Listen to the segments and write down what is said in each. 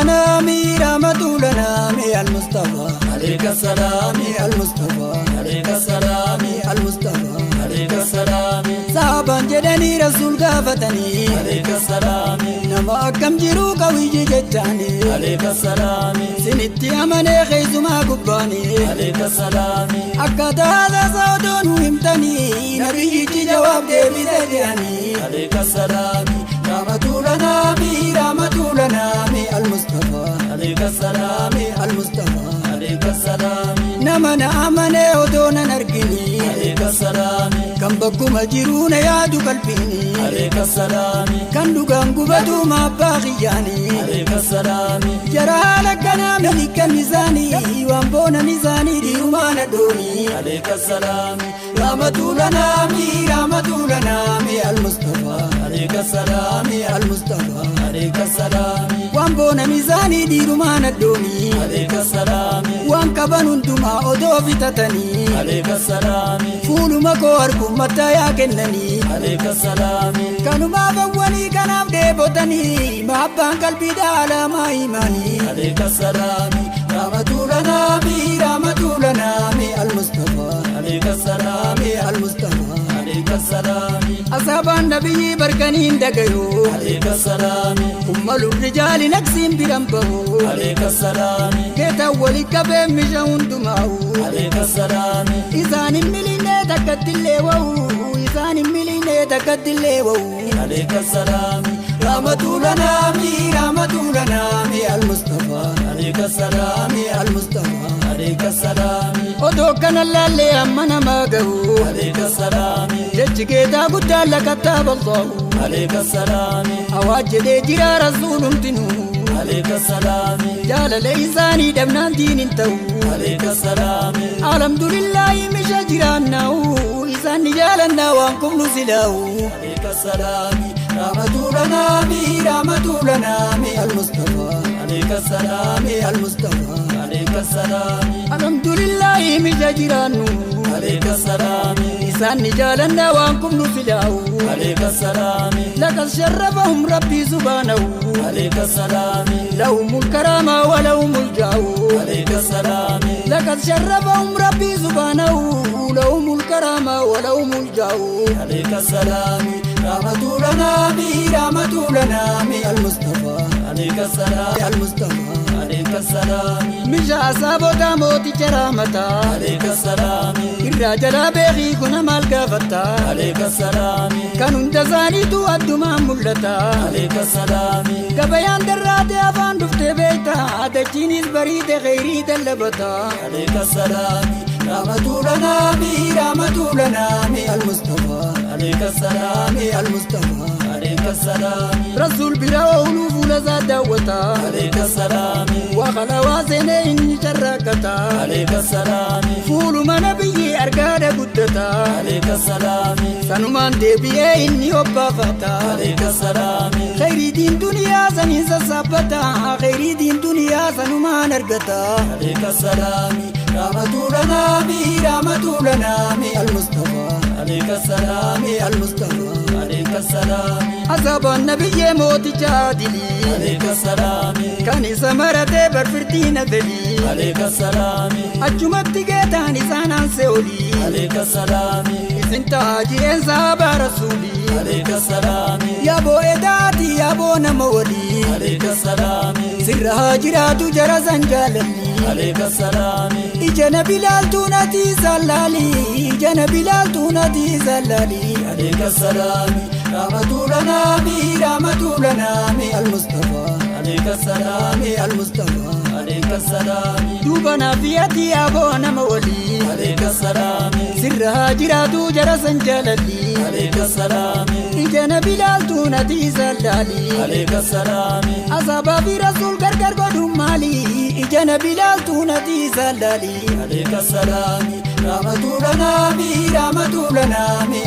لنا رحمة لنا المصطفى عليك السلام المصطفى عليك السلام المصطفى عليك السلام صحابا جدني رسول قافتني عليك السلام نما كم جرو قوي جتاني عليك السلام سنتي أماني خيز ما قباني عليك السلام أكاد هذا صوتون وهمتني نبي جواب دي بداني عليك السلام رحمة لنا المصطفى عليك السلام المصطفى عليك السلام نمنا أماني ودونا نرقني عليك السلام كم بقو مجرون يادو قلبيني عليك السلام كان دوغان قبدو ما باغياني عليك السلام جرالك أنا ملك الميزاني وانبونا ميزاني دي وما ندوني عليك السلام رحمة لنا المصطفى عليك السلام المصطفى عليك السلام وانبونا ميزاني دي وما ندوني عليك السلام وانكبن انتما أدوفي تتني عليك السلام فول مكوركم متى ياكنني عليك السلام كانوا ما بواني كانوا ديبوتني محبان قلبي دالا ما إيماني عليك السلام رحمة لنا المصطفى عليك السلام المصطفى عليك السلام أصحاب النبي بركنين دقيو عليك السلام أم الرجال نكسين برمبه عليك السلام كيت أولي كبير مشاون دماو عليك السلام إذان الملينة تكتليوو إذان الملينة تكتليوو عليك السلام رحمة لنا المصطفى عليك السلام المصطفى عليك السلام ودوكنا اللي أمنا ما قهو عليك السلام جتكيتا قد لك كتاب الله عليك السلام أواجد جرى رسول امتنو عليك السلام جال ليساني دمنا دين انتو عليك السلام الحمد لله مش جيراننا إساني جالنا وانكم نسلاو عليك السلام رحمة لنا المصطفى عليك السلام المصطفى عليك السلام الحمد لله مش جيرانو عليك السلام إساني جالنا وانكم نسلاو عليك السلام لقد شرفهم ربي سبحانه عليك السلام لهم الكرامة ولهم الجاه عليك السلام لقد شرفهم ربي سبحانه لهم الكرامة ولهم الجاه عليك السلام رحمة لنا المصطفى عليك السلام المصطفى عليك السلام مش أصابه موتي كرامتا عليك السلام الرجال بيغي كنا مالك فتا عليك السلام كانوا انتزاني تودوا مع ملتا عليك السلام كبيان درات أفان دفت بيتا دجينيز بريد غيري دلبتا عليك السلام رحمة لنا المصطفى عليك السلام المصطفى عليك السلام رسول براول فلزا دوتا عليك السلام وخلا وازنين شركتا عليك السلام فول ما نبي أرقاد قدتا عليك السلام سنمان دبي إني وبافتا عليك السلام خير دين دنيا سنين سبتا خير دين دنيا سنمان أرقتا عليك السلام رحمة لنا المصطفى عليك السلام المصطفى عليك السلام أصحاب النبي موت جادلي عليك السلام كان سمرة برفرتين بلي عليك السلام أجمد تجتاني سنان سولي عليك السلام إذن تاجرين صحاب رسولي عليك السلام يا بو إداتي يا بو نمولي عليك السلام سر هاجرات جرزا جالني عليك السلام إجنا بلال تونتي زلالي إجنا بلال تونتي زلالي عليك السلام رحمة لنا المصطفى عليك السلام المصطفى عليك السلام دوبنا فياتي أبونا مولي عليك السلام سر هاجرات جرسا جلالي عليك السلام إجنا بلال تونتي زلالي عليك السلام أصابا في رسول كركر قدوم مالي إجنا بلال تونتي زلالي عليك السلام رحمة لنا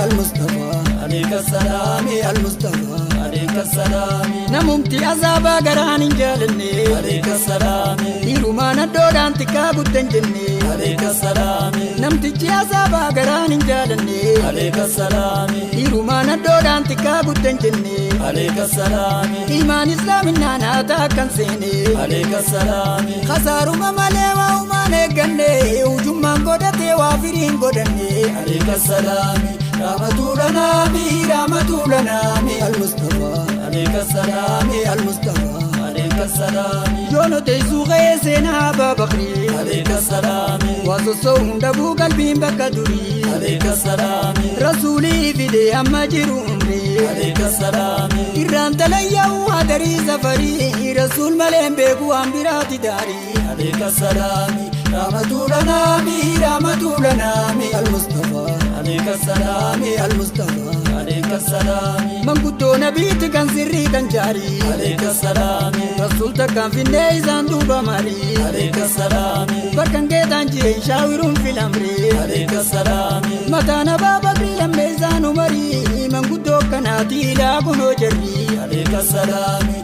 المصطفى عليك السلام المصطفى عليك السلام نممتي أزابا قران جالني عليك السلام إيروما ندودان tika guddan jenne alayka salaami namtichi asaba garan injalanne alayka salaami irumana dodan tika guddan jenne alayka salaami iman islaminna nata kan sene alayka salaami khasaru mamale wa umane ganne ujumman godate wa firin godanne alayka salaami ramatulana mi al-mustafa alayka salaami al-mustafa alayka salaami yono teisu sena babakri alayka salaami waso ndabu qalbin bakaduri alayka salaami rasuli fide amma jirumri alayka salaami irran talayya hadari safari rasul malembe ku ambirati dari alayka salaami ramatulana mi al-mustafa alayka salaami al-mustafa alayka salaami man kutto nabit kan sirri kan jari alayka salaami rasul takkan finne izan duba mari alayka salaami barkan gedan je shawirun fil amri alayka salaami matana baba bilam mezanu mari man kutto kanati la kuno jarri alayka salaami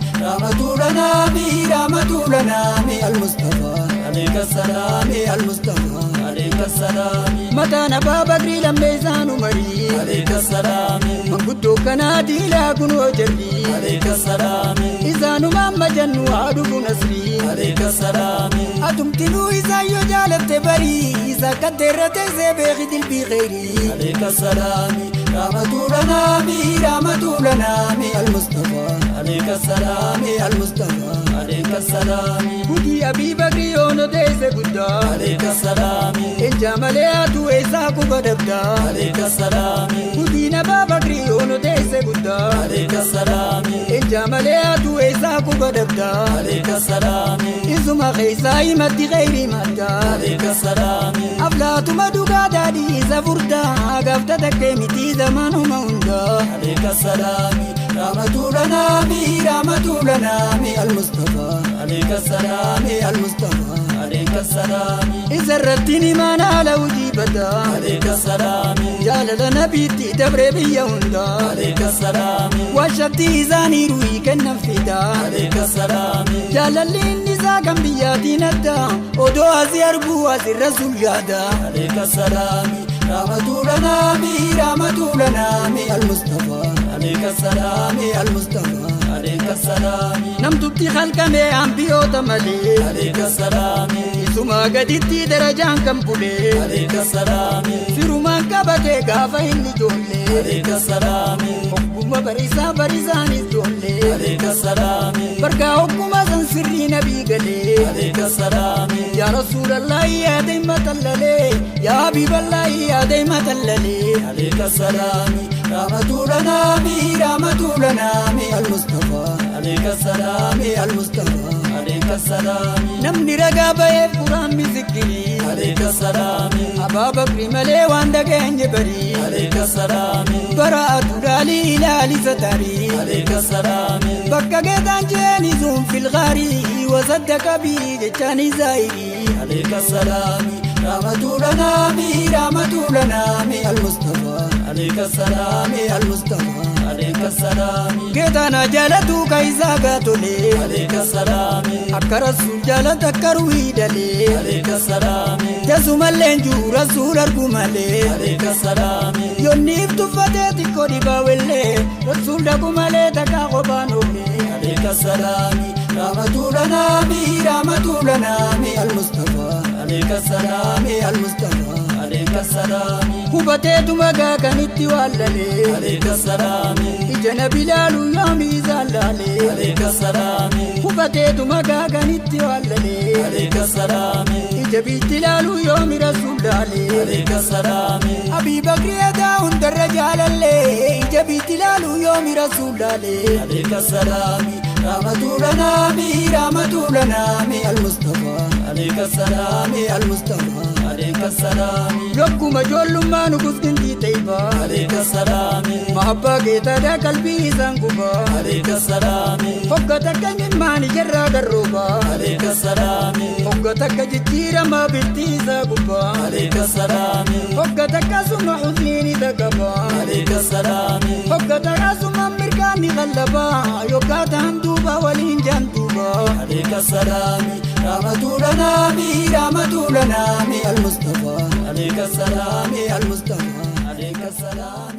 ramatulana mi al-mustafa alayka salaami al-mustafa alayka salaami matana baba bilam mezanu mari alayka salaami man kutto kanati la kuno jarri alayka salaami izanu mamma jannu adu nasri alayka salaami atumtilu iza yojalate bari iza kaderate ze beghidil bi ghairi alayka salaami ramatulana mi al-mustafa alayka salaami al-mustafa alayka salaami Budi Abi Bakri ono dese gudda alayka salaami Enjamale atu esa kubadabda alayka salaami Budi Naba Bakri ono dese gudda alayka salaami Enjamale atu esa kubadabda alayka salaami Izuma khaisa imati ghairi madda alayka salaami Aflatu maduga dadi zafurda Gafta takke miti zamanu maunda alayka salaami Ramatulana mi al-mustafa alayka salaami al-mustafa alayka salaami izarratini mana la ujibada alayka salaami jalala nabiti dabre biyunda alayka salaami washati zani ruhi kanfida alayka salaami jalalli niza gambiyati nadda odo azirbu azir rasul jada alayka salaami ramatulana mi al-mustafa alayka salaami al-mustafa alayka salaami namtutti khalqame ambiyota male alayka salaami isuma gaditti darajan kambule alayka salaami firuman kabate gafa inni jolle alayka salaami hukuma barisani jolle alayka salaami barka hukuma san sirri nabi gale alayka salaami ya rasulallah ya daimatallale ya habiballah ya daimatallale alayka salaami ramatulana mi al-mustafa alayka salaami al-mustafa alayka salaami namni raga baye quran mi zikri alayka salaami Aba Bakri male wanda genje bari alayka salaami bara'atu dali ilali satari alayka salaami bakka gedan jeni zum fil ghari wa saddaka bi jani zairi alayka salaami ramatulana mi al-mustafa alayka salaami al-mustafa alayka salaami gedana jalatu kaisa gatole alayka salaami akka rasul jalata karwi dale alayka salaami jasumallenju rasul argumale alayka salaami yonnif tufate tikodi bawelle rasul dagumale taka qobanobe alayka salaami ramatulana mi al-mustafa alayka salaami al-mustafa alayka salaami hubate tumaga kanitti wallale alayka salaami ijana bilalu yomi zallale alayka salaami hubate tumaga kanitti wallale alayka salaami ijabi tilalu yomi rasulale alayka salaami Abi Bakri ada undar jalale ijabi tilalu yomi rasulale alayka salaami ramatulana mi al-mustafa alayka salaami al-mustafa alayka salaami yokkuma jollummaa nukusginti tayba alayka salaami mahabba geetada qalbii isaan guba alayka salaami hogga takka mimmaani jarraa darrooba alayka salaami hogga takka jijjiirama biltii isaa guba alayka salaami hogga takka suma huzniini takaba alayka salaami hogga takka suma mirkaanni qallaba yokkaa ta'an duuba waliin jaan duuba alayka salaami رحمة لنا المصطفى عليك السلام المصطفى عليك السلام